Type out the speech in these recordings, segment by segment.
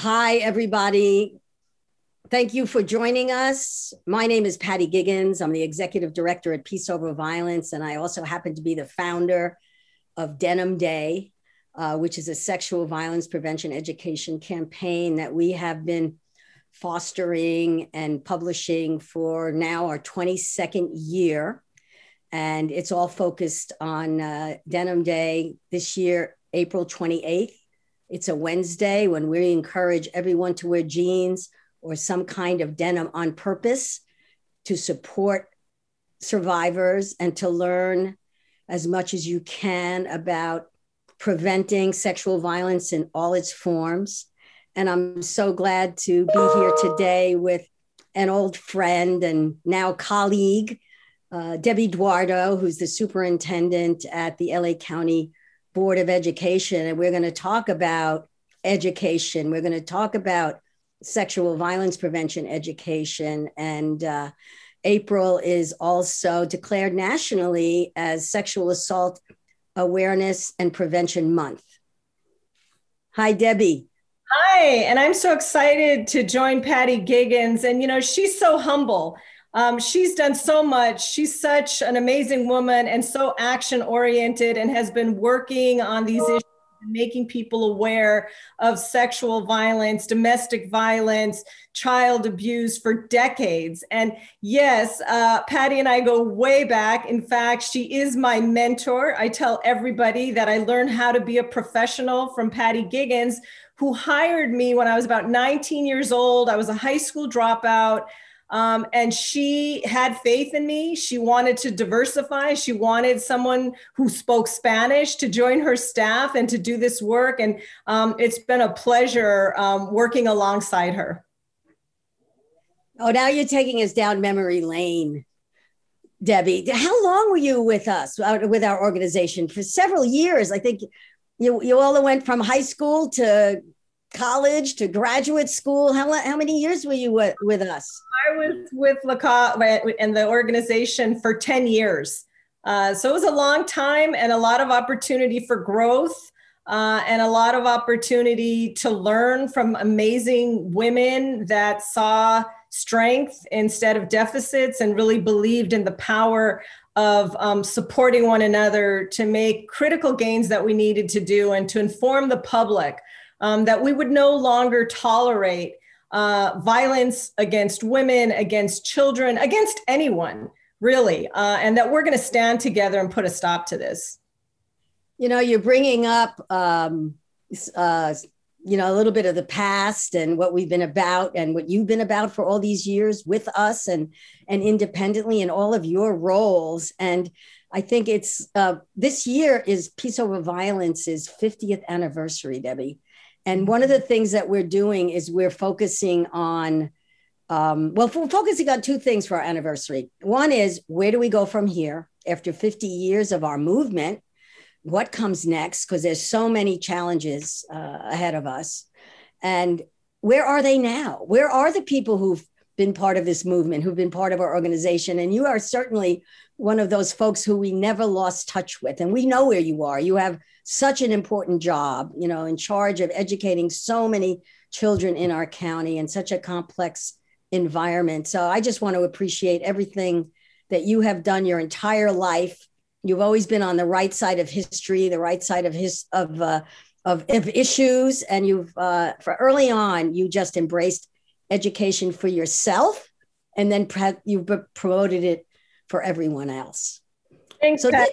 Hi, everybody. Thank you for joining us. My name is Patty Giggins. I'm the executive director at Peace Over Violence, and I also happen to be the founder of Denim Day, which is a sexual violence prevention education campaign that we have been fostering and publishing for now our 22nd year. And it's all focused on Denim Day this year, April 28th. It's a Wednesday when we encourage everyone to wear jeans or some kind of denim on purpose to support survivors and to learn as much as you can about preventing sexual violence in all its forms. And I'm so glad to be here today with an old friend and now colleague, Debbie Eduardo, who's the superintendent at the LA County Board of Education. And we're going to talk about education. We're going to talk about sexual violence prevention education. And April is also declared nationally as Sexual Assault Awareness and Prevention Month. Hi, Debbie. Hi, and I'm so excited to join Patty Giggins. And, you know, she's so humble. She's done so much. She's such an amazing woman and so action oriented and has been working on these issues, making people aware of sexual violence, domestic violence, child abuse for decades. And yes, Patty and I go way back. In fact, she is my mentor. I tell everybody that I learned how to be a professional from Patty Giggins, who hired me when I was about 19 years old. I was a high school dropout. And she had faith in me. She wanted to diversify. She wanted someone who spoke Spanish to join her staff and to do this work. And it's been a pleasure working alongside her. Oh, now you're taking us down memory lane, Debbie. How long were you with us, with our organization? For several years. I think you all went from high school to college to graduate school. How many years were you with us? I was with LaCoste and the organization for 10 years. So it was a long time and a lot of opportunity for growth and a lot of opportunity to learn from amazing women that saw strength instead of deficits and really believed in the power of supporting one another to make critical gains that we needed to do and to inform the public that we would no longer tolerate violence against women, against children, against anyone, really, and that we're going to stand together and put a stop to this. You know, you're bringing up, a little bit of the past and what we've been about and what you've been about for all these years with us and independently in all of your roles. And I think it's this year is Peace Over Violence's 50th anniversary, Debbie. And one of the things that we're doing is we're focusing on, we're focusing on two things for our anniversary. One is, where do we go from here after 50 years of our movement? What comes next? Because there's so many challenges ahead of us. And where are they now? Where are the people who've been part of this movement, who've been part of our organization? And you are certainly one of those folks who we never lost touch with. And we know where you are. You have such an important job, you know, in charge of educating so many children in our county in such a complex environment. So I just want to appreciate everything that you have done your entire life. You've always been on the right side of history, the right side of issues. And you've, for early on, you just embraced education for yourself, and then you promoted it for everyone else. Thanks, Pat.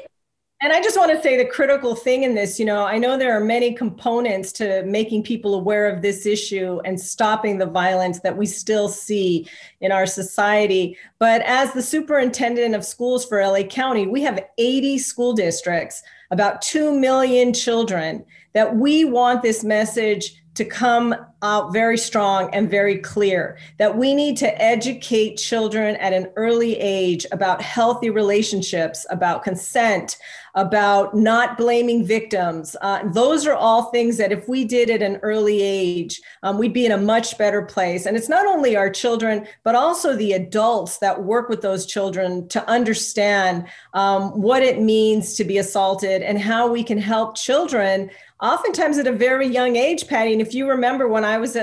And I just want to say the critical thing in this, you know, I know there are many components to making people aware of this issue and stopping the violence that we still see in our society. But as the superintendent of schools for LA County, we have 80 school districts, about 2 million children, that we want this message to come out very strong and very clear, that we need to educate children at an early age about healthy relationships, about consent, about not blaming victims. Those are all things that if we did at an early age, we'd be in a much better place. And it's not only our children, but also the adults that work with those children to understand what it means to be assaulted and how we can help children oftentimes at a very young age, Patty. And if you remember when I was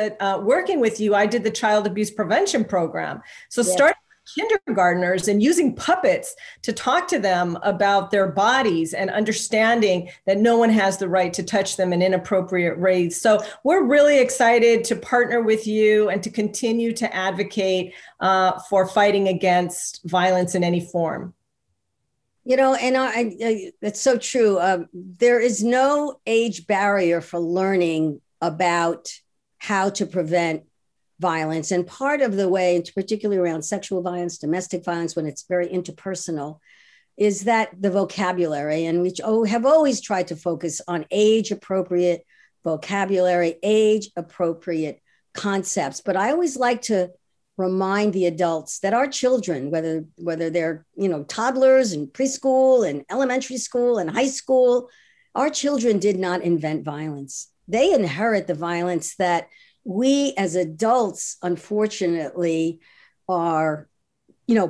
working with you, I did the child abuse prevention program. So Yes. starting kindergartners and using puppets to talk to them about their bodies and understanding that no one has the right to touch them in inappropriate ways. So we're really excited to partner with you and to continue to advocate for fighting against violence in any form. You know, and it's so true. There is no age barrier for learning about how to prevent violence. And part of the way, particularly around sexual violence, domestic violence, when it's very interpersonal, is that the vocabulary. And we have always tried to focus on age appropriate vocabulary, age appropriate concepts. But I always like to remind the adults that our children, whether they're, toddlers and preschool and elementary school and high school, our children did not invent violence. They inherit the violence that we as adults, unfortunately, are,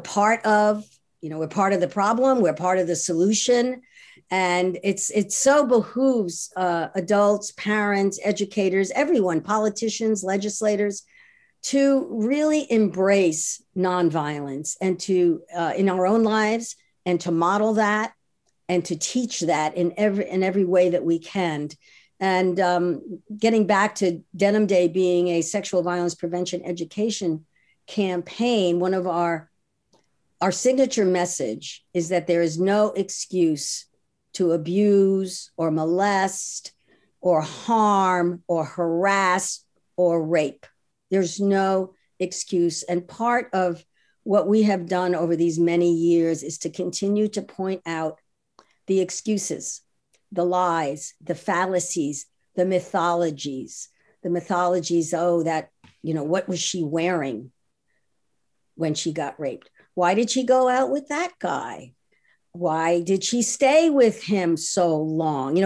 part of. We're part of the problem. We're part of the solution. And it so behooves adults, parents, educators, everyone, politicians, legislators, to really embrace nonviolence and to, in our own lives, and to model that and to teach that in every way that we can. And getting back to Denim Day being a sexual violence prevention education campaign, one of our signature message is that there is no excuse to abuse or molest or harm or harass or rape. There's no excuse. And part of what we have done over these many years is to continue to point out the excuses, the lies, the fallacies, the mythologies. Oh, that, what was she wearing when she got raped? Why did she go out with that guy? Why did she stay with him so long?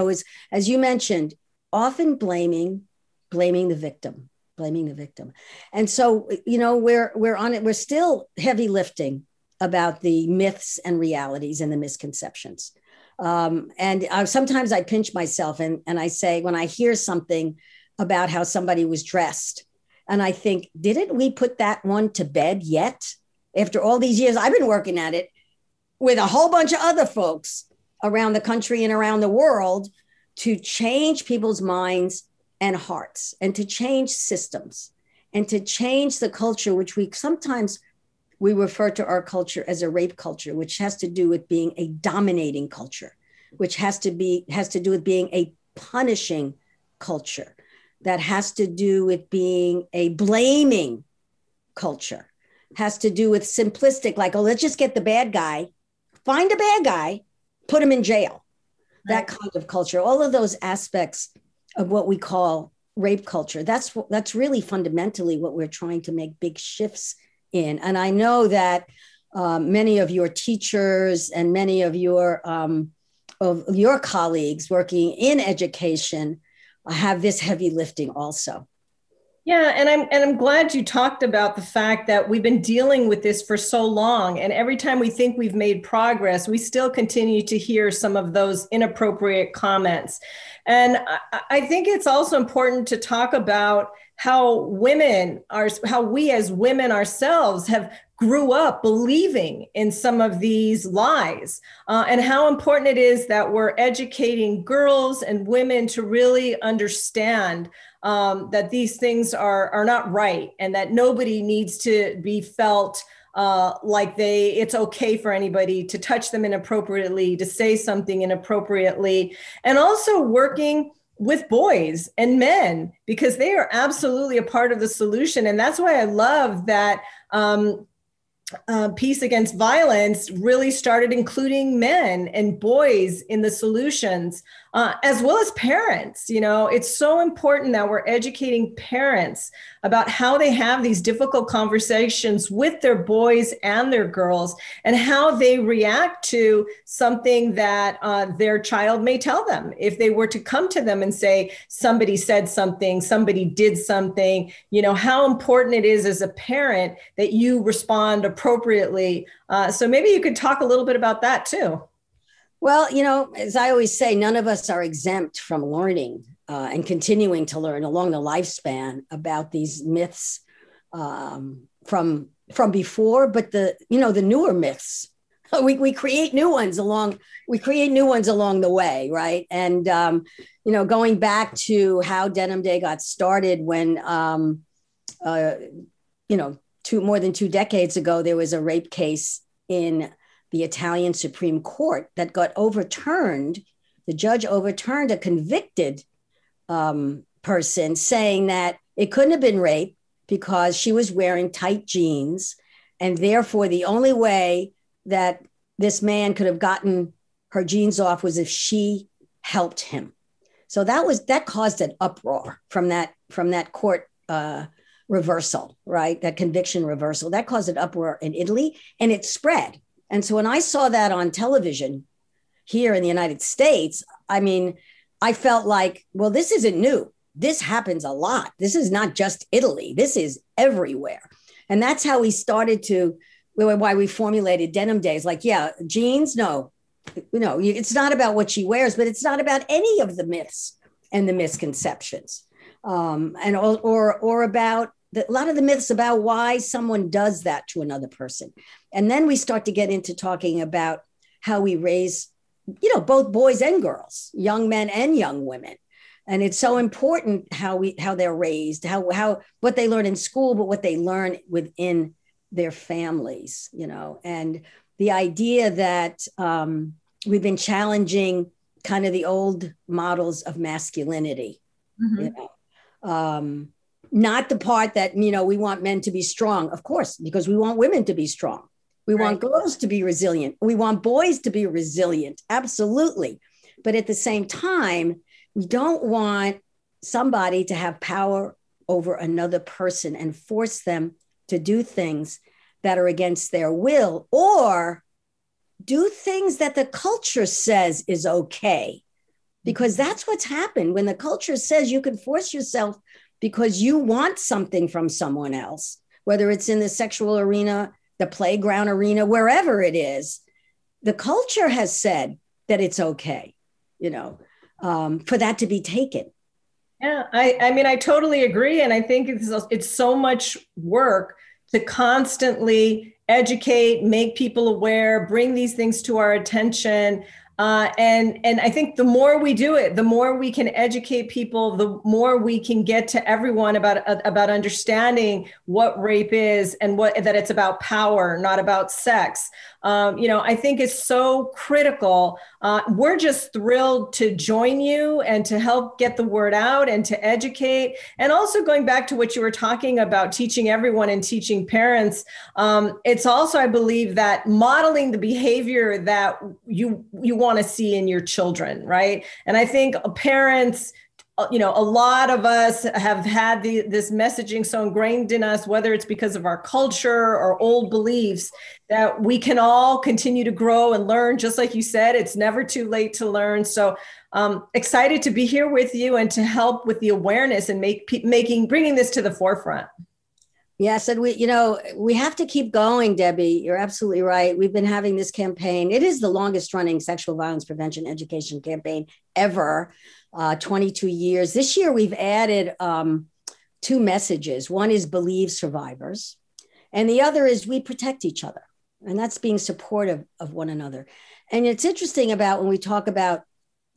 As you mentioned, often blaming the victim. And so, we're on it. We're still heavy lifting about the myths and realities and the misconceptions. Sometimes I pinch myself and I say, when I hear something about how somebody was dressed, and I think, didn't we put that one to bed yet? After all these years, I've been working at it with a whole bunch of other folks around the country and around the world to change people's minds and hearts, and to change systems, and to change the culture, which we refer to our culture as a rape culture, which has to do with being a dominating culture, which has to do with being a punishing culture, that has to do with being a blaming culture, has to do with simplistic, like, oh, let's just get the bad guy, find a bad guy, put him in jail. Right. That kind of culture, all of those aspects of what we call rape culture. That's really fundamentally what we're trying to make big shifts in. And I know that many of your teachers and many of your colleagues working in education have this heavy lifting also. Yeah, and I'm glad you talked about the fact that we've been dealing with this for so long, and every time we think we've made progress, we still continue to hear some of those inappropriate comments. And I think it's also important to talk about how we as women ourselves have grew up believing in some of these lies, and how important it is that we're educating girls and women to really understand that these things are not right, and that nobody needs to be felt like it's okay for anybody to touch them inappropriately, to say something inappropriately, and also working with boys and men, because they are absolutely a part of the solution. And that's why I love that Peace Against Violence really started including men and boys in the solutions, as well as parents. It's so important that we're educating parents about how they have these difficult conversations with their boys and their girls, and how they react to something that their child may tell them. If they were to come to them and say, somebody said something, somebody did something, how important it is as a parent that you respond appropriately. So maybe you could talk a little bit about that too. Well, as I always say, none of us are exempt from learning and continuing to learn along the lifespan about these myths from before, but the newer myths. We create new ones along the way, right? And going back to how Denim Day got started when uh, more than 2 decades ago, there was a rape case in the Italian Supreme Court that got overturned. The judge overturned a convicted person, saying that it couldn't have been rape because she was wearing tight jeans. And therefore, the only way that this man could have gotten her jeans off was if she helped him. So that caused an uproar from that court reversal, right? That conviction reversal. That caused an uproar in Italy, and it spread. And so when I saw that on television here in the United States, I mean, I felt like, well, this isn't new. This happens a lot. This is not just Italy. This is everywhere. And that's how we started why we formulated Denim Days. Like, yeah, jeans, no, it's not about what she wears, but it's not about any of the myths and the misconceptions. Or about a lot of the myths about why someone does that to another person. And then we start to get into talking about how we raise, both boys and girls, young men and young women. And it's so important how they're raised, how what they learn in school, but what they learn within their families, and the idea that we've been challenging kind of the old models of masculinity, not the part that, we want men to be strong, of course, because we want women to be strong. We want girls to be resilient. We want boys to be resilient. Absolutely. But at the same time, we don't want somebody to have power over another person and force them to do things that are against their will, or do things that the culture says is okay. Because that's what's happened. When the culture says you can force yourself because you want something from someone else, whether it's in the sexual arena, the playground arena, wherever it is, the culture has said that it's okay, for that to be taken. Yeah, I mean, I totally agree. And I think it's so much work to constantly educate, make people aware, bring these things to our attention. And I think the more we do it, the more we can educate people, the more we can get to everyone about understanding what rape is and that it's about power, not about sex. I think it's so critical. We're just thrilled to join you and to help get the word out and to educate. And also going back to what you were talking about, teaching everyone and teaching parents. It's also, I believe, that modeling the behavior that you want to see in your children, right? And I think parents, a lot of us have had this messaging so ingrained in us, whether it's because of our culture or old beliefs, that we can all continue to grow and learn. Just like you said, it's never too late to learn. So excited to be here with you and to help with the awareness and bringing this to the forefront. Yes, and we have to keep going, Debbie. You're absolutely right. We've been having this campaign. It is the longest running sexual violence prevention education campaign ever, 22 years. This year, we've added 2 messages. One is believe survivors, and the other is we protect each other. And that's being supportive of one another. And it's interesting about when we talk about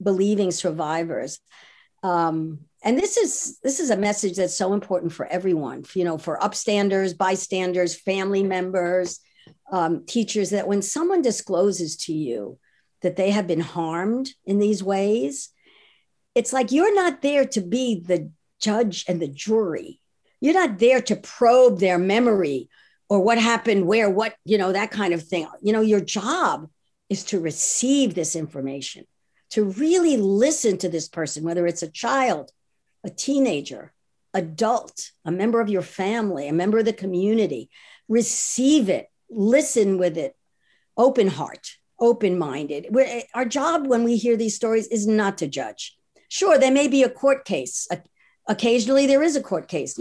believing survivors, and this is a message that's so important for everyone, for upstanders, bystanders, family members, teachers, that when someone discloses to you that they have been harmed in these ways, it's like you're not there to be the judge and the jury. You're not there to probe their memory or what happened where, that kind of thing. Your job is to receive this information, to really listen to this person, whether it's a child, a teenager, adult, a member of your family, a member of the community. Receive it, listen with it, open heart, open-minded. Our job when we hear these stories is not to judge. Sure, there may be a court case. Occasionally there is a court case.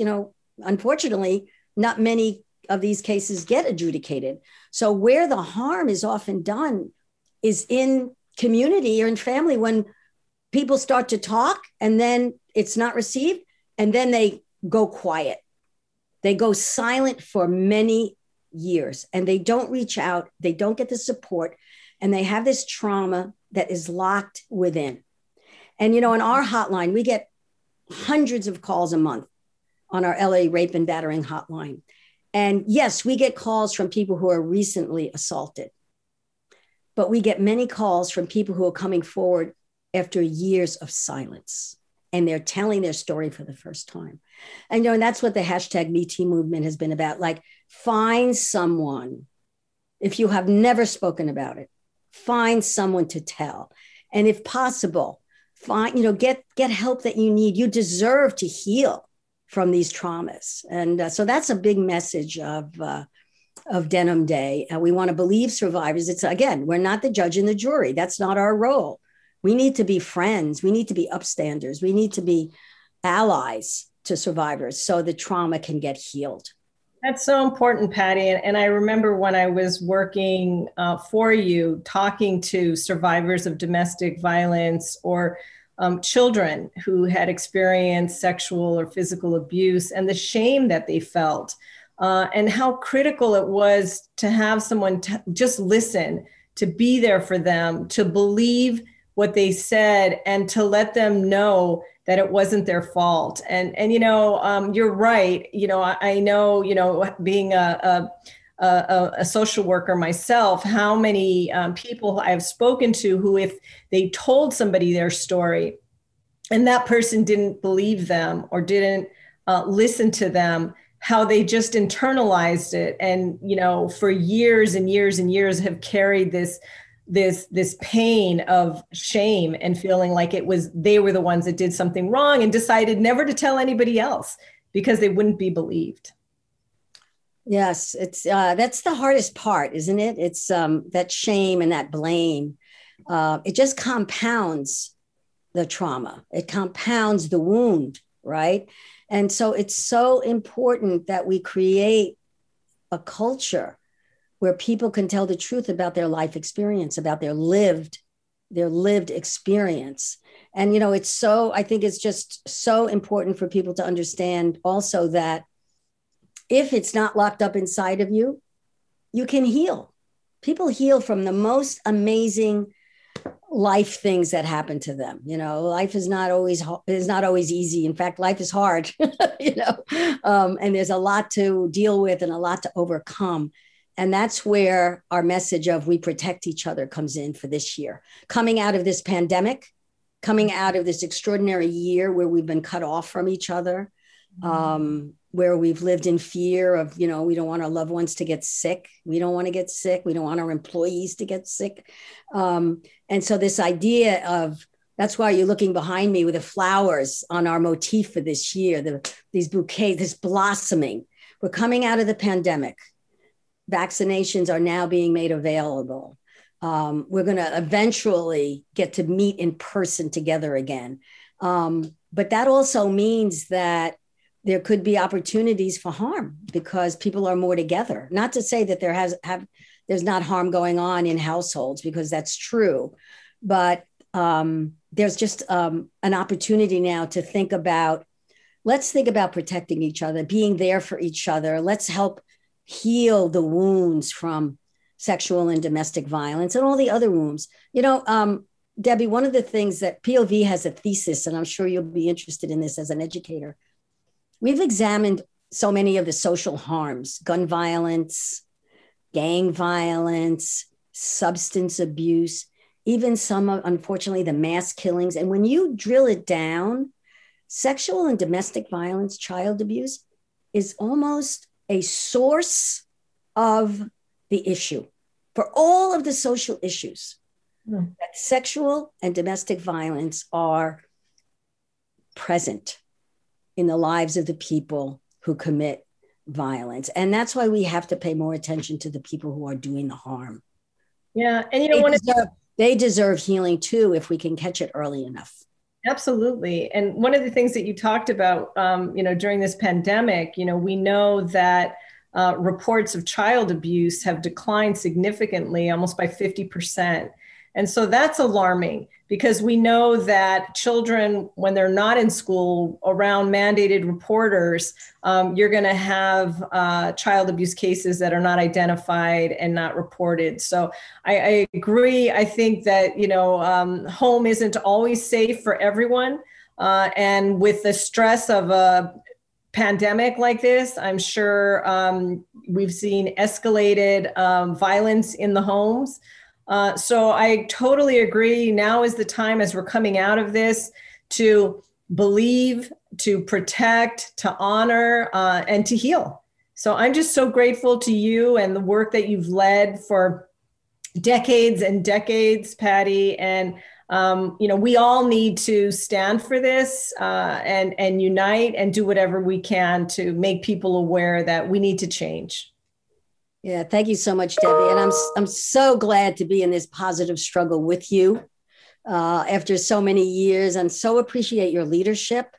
Unfortunately, not many of these cases get adjudicated. So where the harm is often done is in community or in family when people start to talk and then it's not received and then they go quiet. They go silent for many years and they don't reach out. They don't get the support and they have this trauma that is locked within. And, in our hotline, we get hundreds of calls a month on our LA rape and battering hotline. And yes, we get calls from people who are recently assaulted, but we get many calls from people who are coming forward after years of silence and they're telling their story for the first time. And, and that's what the hashtag #MeToo movement has been about. Like, find someone, if you have never spoken about it, find someone to tell. And if possible, find, get help that you need. You deserve to heal from these traumas. And so that's a big message of Denim Day. We want to believe survivors. It's, again, we're not the judge and the jury. That's not our role. We need to be friends. We need to be upstanders. We need to be allies to survivors so the trauma can get healed. That's so important, Patty. And I remember when I was working for you, talking to survivors of domestic violence or children who had experienced sexual or physical abuse and the shame that they felt and how critical it was to have someone just listen, to be there for them, to believe what they said and to let them know that it wasn't their fault. And you're right. I know, being a social worker myself, how many people I've spoken to who, if they told somebody their story and that person didn't believe them or didn't listen to them, how they just internalized it. And, for years and years and years have carried this pain of shame and feeling like they were the ones that did something wrong and decided never to tell anybody else because they wouldn't be believed. Yes, it's that's the hardest part, isn't it? It's that shame and that blame. It just compounds the trauma. It compounds the wound, right? And so it's so important that we create a culture where people can tell the truth about their life experience, about their lived experience. And, I think it's just so important for people to understand also that if it's not locked up inside of you, you can heal. People heal from the most amazing life things that happen to them. Life is not always easy. In fact, life is hard, and there's a lot to deal with and a lot to overcome. And that's where our message of we protect each other comes in for this year. Coming out of this pandemic, coming out of this extraordinary year where we've been cut off from each other, where we've lived in fear of, we don't want our loved ones to get sick. We don't want to get sick. We don't want our employees to get sick. And so this idea of, that's why you're looking behind me with the flowers on our motif for this year, these bouquets, this blossoming. We're coming out of the pandemic. Vaccinations are now being made available. We're going to eventually get to meet in person together again. But that also means that there could be opportunities for harm because people are more together. Not to say that there's not harm going on in households, because that's true. But there's just an opportunity now to let's think about protecting each other, being there for each other. Let's help heal the wounds from sexual and domestic violence and all the other wounds. Debbie, one of the things that POV has a thesis, and I'm sure you'll be interested in this as an educator. We've examined so many of the social harms: gun violence, gang violence, substance abuse, even some, unfortunately, the mass killings. And when you drill it down, sexual and domestic violence, child abuse is almost a source of the issue for all of the social issues. That sexual and domestic violence are present in the lives of the people who commit violence. And that's why we have to pay more attention to the people who are doing the harm. Yeah. And they deserve healing too, if we can catch it early enough. Absolutely. And one of the things that you talked about, during this pandemic, we know that reports of child abuse have declined significantly, almost by 50%. And so that's alarming because we know that children, when they're not in school around mandated reporters, you're going to have child abuse cases that are not identified and not reported. So I agree. I think that, home isn't always safe for everyone. And with the stress of a pandemic like this, I'm sure we've seen escalated violence in the homes. So I totally agree. Now is the time, as we're coming out of this, to believe, to protect, to honor, and to heal. So I'm just so grateful to you and the work that you've led for decades and decades, Patty. And we all need to stand for this and unite and do whatever we can to make people aware that we need to change. Yeah, thank you so much, Debbie. And I'm so glad to be in this positive struggle with you after so many years, and so appreciate your leadership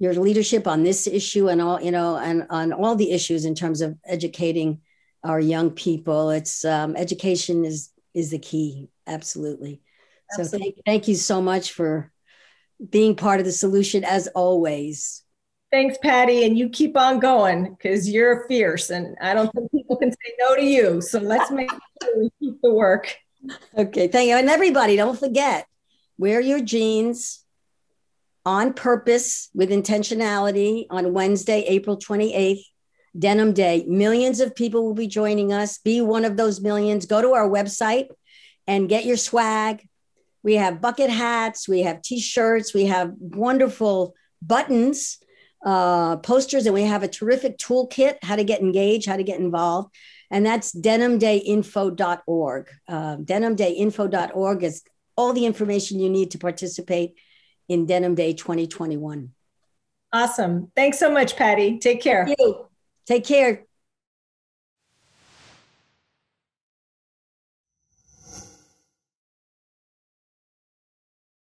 on this issue and all, and on all the issues in terms of educating our young people. It's education is the key. Absolutely. So thank you so much for being part of the solution, as always. Thanks, Patty. And you keep on going because you're fierce and I don't think people can say no to you. So let's make sure we keep the work. Okay, thank you. And everybody, don't forget, wear your jeans on purpose with intentionality on Wednesday, April 28th, Denim Day. Millions of people will be joining us. Be one of those millions. Go to our website and get your swag. We have bucket hats, we have t-shirts, we have wonderful buttons, posters, and we have a terrific toolkit, how to get engaged, how to get involved. And that's denimdayinfo.org. Denimdayinfo.org is all the information you need to participate in Denim Day 2021. Awesome. Thanks so much, Patty. Take care. Thank you. Take care.